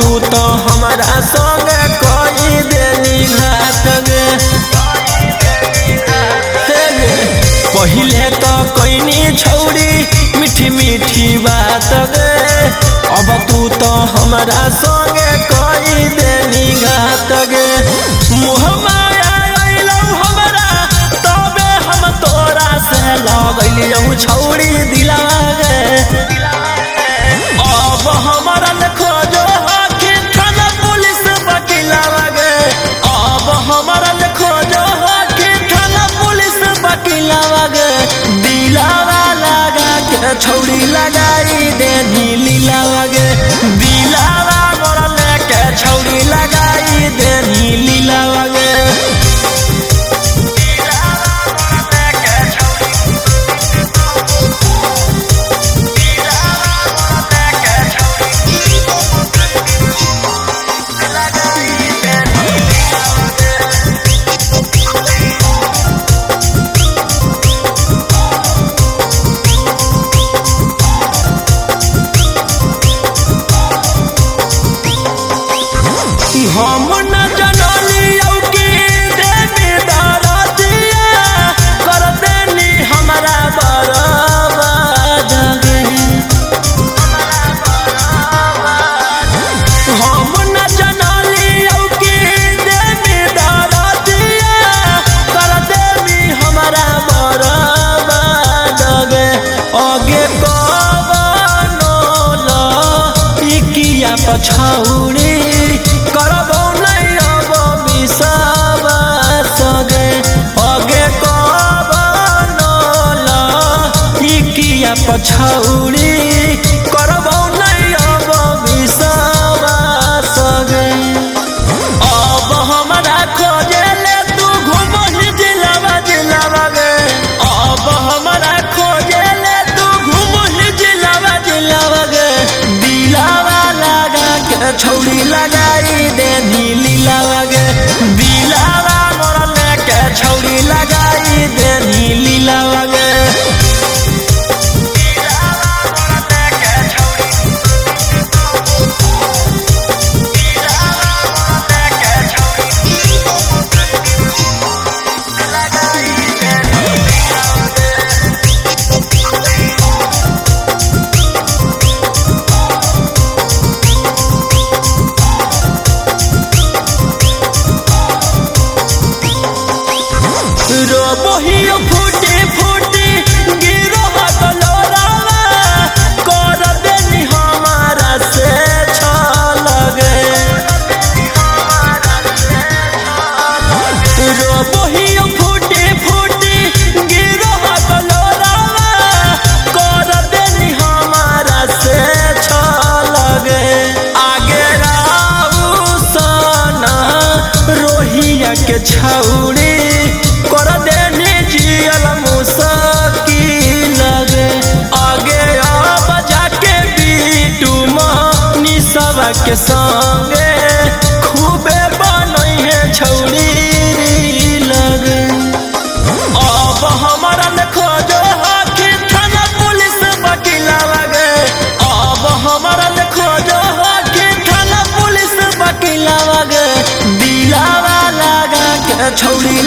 तू तो हमारा संग कोई देनी घात गे। पहिले तो कोई छौड़ी मीठी मीठी बात गे, अब तू तो हमारा संग कोई देनी घात गे। मुँह माया अइलौ हमरा तबे हम तोरा से लगलियौ छौड़ी दिला गे। अब हमारा खोजो हाथी थाना पुलिस वकीलवा गे, अब हमारा खोजो हाथी थाना पुलिस वकीलवा गे। दिलावा लगा के छौड़ी लगाई देनी लीलावा गे, दिलावा मोरा लेके छौड़ी लगाई देनी लीलावा गे। हम न जनलियौ कि देवी दरदिया कर देनी हमरा बर्बाद गे। हम न जनलियौ कि देवी दरदिया कर देनी हमरा बर्बाद गे। आगे कवनो लइकिया पछौड़ी करबो नहीं अब विश्वास गे। आगे कवनो लइकिया पछौड़ी करबो नहीं अब विश्वास गे। अब हमरा खोजेले तू घुमही जिलावा जिलावा गे, अब हमरा खोजेले तू घुमही जिलावा जिलावा गे। दिलावा लगा के छौड़ी लगाई देनी लीलावा गे, दिलावा मोरा लेके छौड़ी लगाई देनी लीलावा गे। रोबोहियो फूटी फूटी गिरो गलोरावा कर देनी हमारा से छल गे। रोबोहियो फूटी फूटी गिरो गलोरावा कर देनी हमारा से छल गे। आगे राऊ सना रोहिया के छौड़ी कर देनी जियल मुश्किल गे। आगे अब जाके बीटू मनीषवा के संगे खूबे बनई है छौड़ी लगे। अब हमारा खोजो हाथी थाना पुलिस वकीलवा गे, अब हमारा खोजो हाथी थाना पुलिस वकीलवा गे। दिलावा लगा के छौड़ी